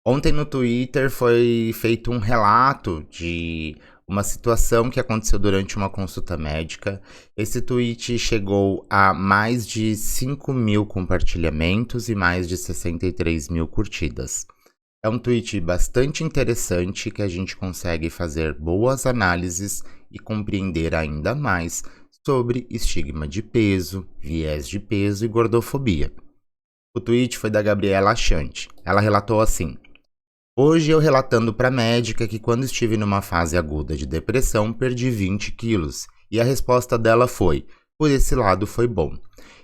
Ontem no Twitter foi feito um relato de uma situação que aconteceu durante uma consulta médica. Esse tweet chegou a mais de 5.000 compartilhamentos e mais de 63.000 curtidas. É um tweet bastante interessante que a gente consegue fazer boas análises e compreender ainda mais sobre estigma de peso, viés de peso e gordofobia. O tweet foi da Gabriela Achante. Ela relatou assim: hoje eu relatando para a médica que quando estive numa fase aguda de depressão perdi 20 quilos. E a resposta dela foi: por esse lado foi bom.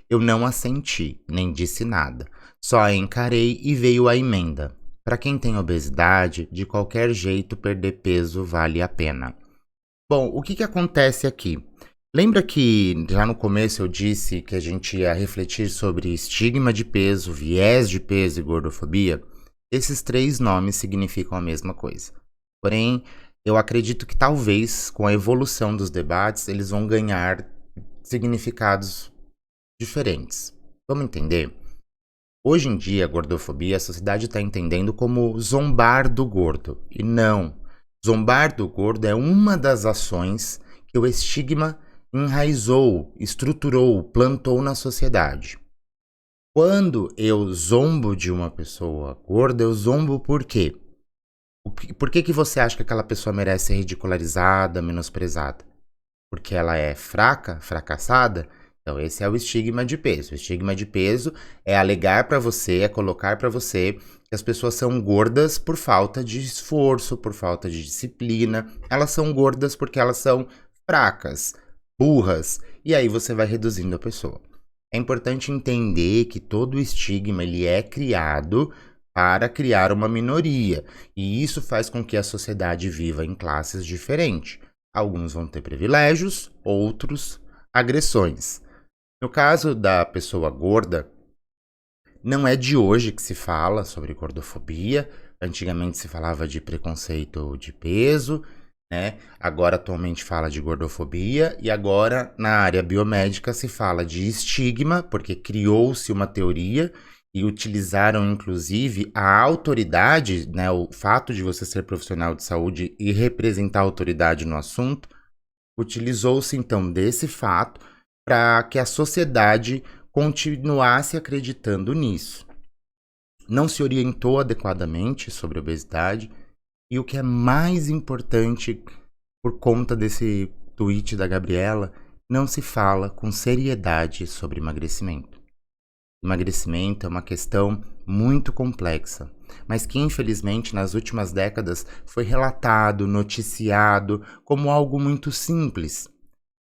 Eu não assenti, nem disse nada. Só a encarei e veio a emenda. Para quem tem obesidade, de qualquer jeito perder peso vale a pena. Bom, o que acontece aqui? Lembra que já no começo eu disse que a gente ia refletir sobre estigma de peso, viés de peso e gordofobia? Esses três nomes significam a mesma coisa. Porém, eu acredito que talvez com a evolução dos debates eles vão ganhar significados diferentes. Vamos entender? Hoje em dia, a gordofobia, a sociedade está entendendo como zombar do gordo. E não. Zombar do gordo é uma das ações que o estigma enraizou, estruturou, plantou na sociedade. Quando eu zombo de uma pessoa gorda, eu zombo por quê? Por que você acha que aquela pessoa merece ser ridicularizada, menosprezada? Porque ela é fraca, fracassada? Então esse é o estigma de peso. O estigma de peso é alegar para você, é colocar para você que as pessoas são gordas por falta de esforço, por falta de disciplina. Elas são gordas porque elas são fracas, burras, e aí você vai reduzindo a pessoa. É importante entender que todo o estigma ele é criado para criar uma minoria, e isso faz com que a sociedade viva em classes diferentes. Alguns vão ter privilégios, outros agressões. No caso da pessoa gorda, não é de hoje que se fala sobre gordofobia. Antigamente se falava de preconceito de peso, né? Agora atualmente fala de gordofobia e agora na área biomédica se fala de estigma, porque criou-se uma teoria e utilizaram inclusive a autoridade, né, o fato de você ser profissional de saúde e representar a autoridade no assunto. Utilizou-se então desse fato para que a sociedade continuasse acreditando nisso. Não se orientou adequadamente sobre a obesidade e o que é mais importante por conta desse tweet da Gabriela, não se fala com seriedade sobre emagrecimento. Emagrecimento é uma questão muito complexa, mas que infelizmente nas últimas décadas foi relatado, noticiado como algo muito simples.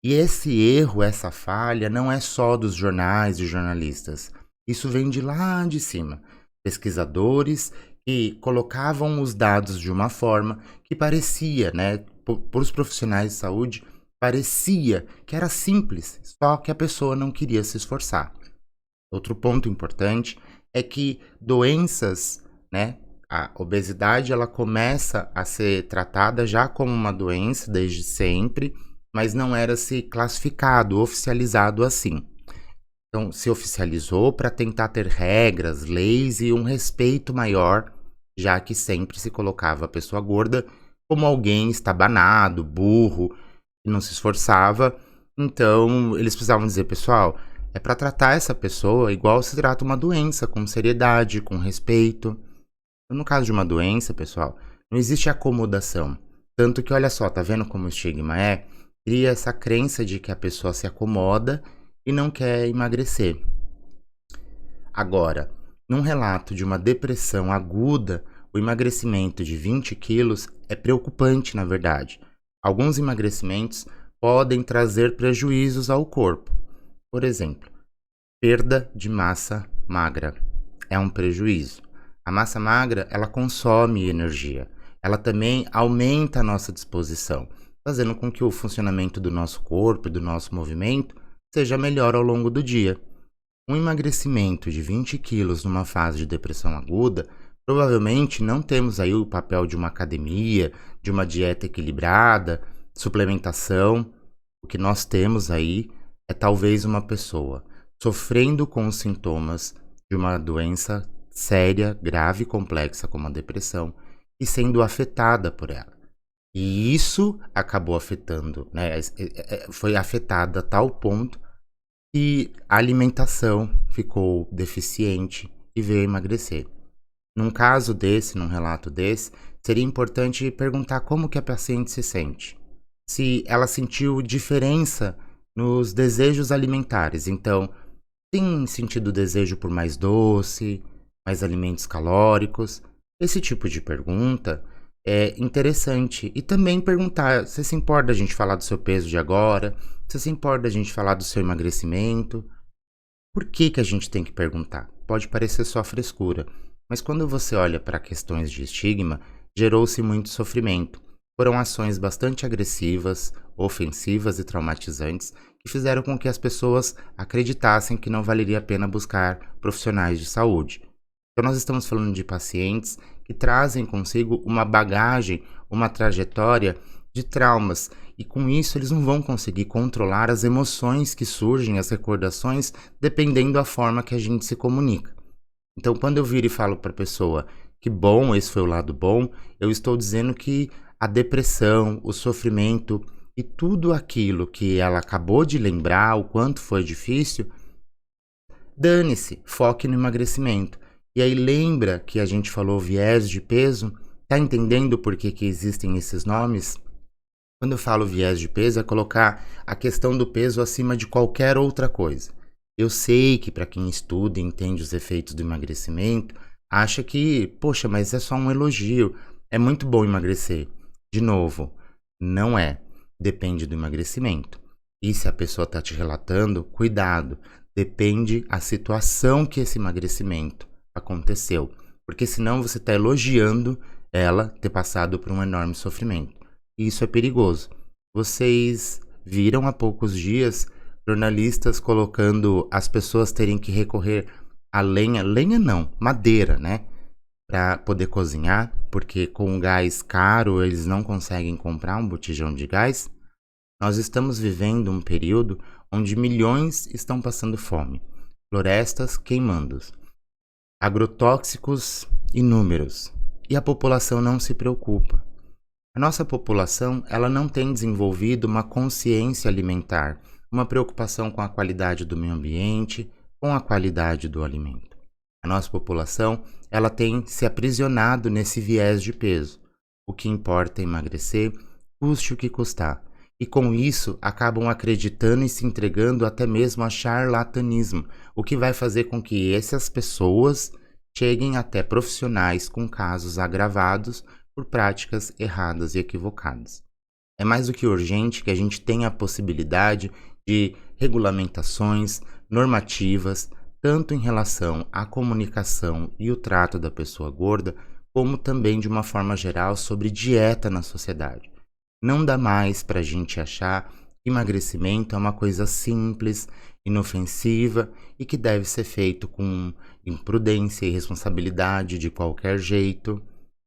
E esse erro, essa falha, não é só dos jornais e jornalistas. Isso vem de lá de cima. Pesquisadores que colocavam os dados de uma forma que parecia, né, por os profissionais de saúde, parecia que era simples, só que a pessoa não queria se esforçar. Outro ponto importante é que doenças, né, a obesidade ela começa a ser tratada já como uma doença desde sempre, mas não era se classificado, oficializado assim. Então, se oficializou para tentar ter regras, leis e um respeito maior, já que sempre se colocava a pessoa gorda como alguém estabanado, burro, que não se esforçava. Então, eles precisavam dizer, pessoal, é para tratar essa pessoa igual se trata uma doença, com seriedade, com respeito. No caso de uma doença, pessoal, não existe acomodação. Tanto que, olha só, tá vendo como o estigma é? Cria essa crença de que a pessoa se acomoda e não quer emagrecer. Agora, num relato de uma depressão aguda, o emagrecimento de 20 quilos é preocupante, na verdade. Alguns emagrecimentos podem trazer prejuízos ao corpo. Por exemplo, perda de massa magra é um prejuízo. A massa magra, ela consome energia. Ela também aumenta a nossa disposição, fazendo com que o funcionamento do nosso corpo e do nosso movimento seja melhor ao longo do dia. Um emagrecimento de 20 quilos numa fase de depressão aguda, provavelmente não temos aí o papel de uma academia, de uma dieta equilibrada, suplementação. O que nós temos aí é talvez uma pessoa sofrendo com os sintomas de uma doença séria, grave e complexa como a depressão e sendo afetada por ela. E isso acabou afetando, né? Foi afetada a tal ponto que a alimentação ficou deficiente e veio a emagrecer. Num caso desse, num relato desse, seria importante perguntar como que a paciente se sente. Se ela sentiu diferença nos desejos alimentares. Então, tem sentido desejo por mais doce, mais alimentos calóricos? Esse tipo de pergunta é interessante. E também perguntar: você se importa da gente falar do seu peso de agora? Você se importa da gente falar do seu emagrecimento? Por que que a gente tem que perguntar? Pode parecer só frescura, mas quando você olha para questões de estigma, gerou-se muito sofrimento. Foram ações bastante agressivas, ofensivas e traumatizantes que fizeram com que as pessoas acreditassem que não valeria a pena buscar profissionais de saúde. Então, nós estamos falando de pacientes que trazem consigo uma bagagem, uma trajetória de traumas, e com isso eles não vão conseguir controlar as emoções que surgem, as recordações, dependendo da forma que a gente se comunica. Então, quando eu viro e falo para a pessoa que bom, esse foi o lado bom, eu estou dizendo que a depressão, o sofrimento e tudo aquilo que ela acabou de lembrar, o quanto foi difícil, dane-se, foque no emagrecimento. E aí lembra que a gente falou viés de peso? Tá entendendo por que que existem esses nomes? Quando eu falo viés de peso, é colocar a questão do peso acima de qualquer outra coisa. Eu sei que para quem estuda e entende os efeitos do emagrecimento, acha que, poxa, mas é só um elogio, é muito bom emagrecer. De novo, não é. Depende do emagrecimento. E se a pessoa está te relatando, cuidado, depende a situação que esse emagrecimento aconteceu. Porque senão você está elogiando ela ter passado por um enorme sofrimento. E isso é perigoso. Vocês viram há poucos dias jornalistas colocando as pessoas terem que recorrer a lenha não, madeira, né? Para poder cozinhar, porque com o gás caro eles não conseguem comprar um botijão de gás. Nós estamos vivendo um período onde milhões estão passando fome, florestas queimando, agrotóxicos inúmeros, e a população não se preocupa. A nossa população, ela não tem desenvolvido uma consciência alimentar, uma preocupação com a qualidade do meio ambiente, com a qualidade do alimento. A nossa população, ela tem se aprisionado nesse viés de peso. O que importa é emagrecer, custe o que custar. E com isso, acabam acreditando e se entregando até mesmo a charlatanismo, o que vai fazer com que essas pessoas cheguem até profissionais com casos agravados por práticas erradas e equivocadas. É mais do que urgente que a gente tenha a possibilidade de regulamentações normativas, tanto em relação à comunicação e o trato da pessoa gorda, como também de uma forma geral sobre dieta na sociedade. Não dá mais para a gente achar que emagrecimento é uma coisa simples, inofensiva e que deve ser feito com imprudência e responsabilidade de qualquer jeito.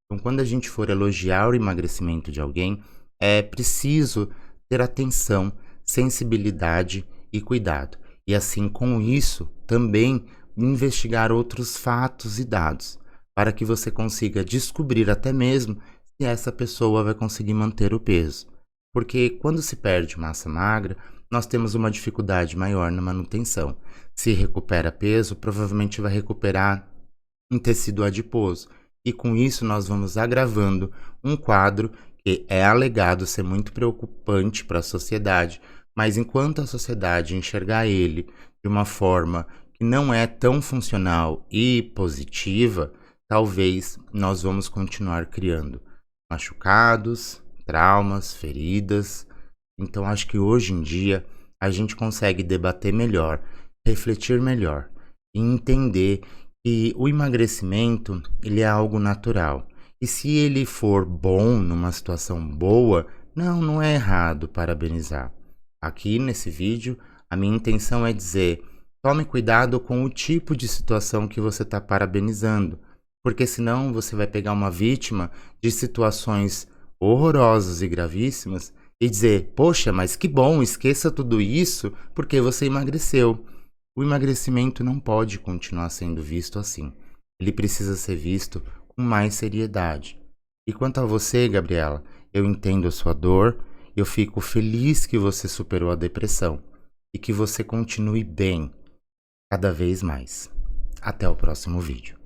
Então, quando a gente for elogiar o emagrecimento de alguém, é preciso ter atenção, sensibilidade e cuidado. E assim, com isso, também investigar outros fatos e dados, para que você consiga descobrir até mesmo se essa pessoa vai conseguir manter o peso. Porque quando se perde massa magra, nós temos uma dificuldade maior na manutenção. Se recupera peso, provavelmente vai recuperar em tecido adiposo. E com isso nós vamos agravando um quadro que é alegado ser muito preocupante para a sociedade, mas enquanto a sociedade enxergar ele de uma forma que não é tão funcional e positiva, talvez nós vamos continuar criando machucados, traumas, feridas. Então acho que hoje em dia a gente consegue debater melhor, refletir melhor e entender que o emagrecimento, ele é algo natural. E se ele for bom, numa situação boa, não é errado parabenizar. Aqui nesse vídeo, a minha intenção é dizer, tome cuidado com o tipo de situação que você está parabenizando, porque senão você vai pegar uma vítima de situações horrorosas e gravíssimas e dizer, poxa, mas que bom, esqueça tudo isso porque você emagreceu. O emagrecimento não pode continuar sendo visto assim. ele precisa ser visto com mais seriedade. E quanto a você, Gabriela, eu entendo a sua dor, eu fico feliz que você superou a depressão e que você continue bem cada vez mais. Até o próximo vídeo.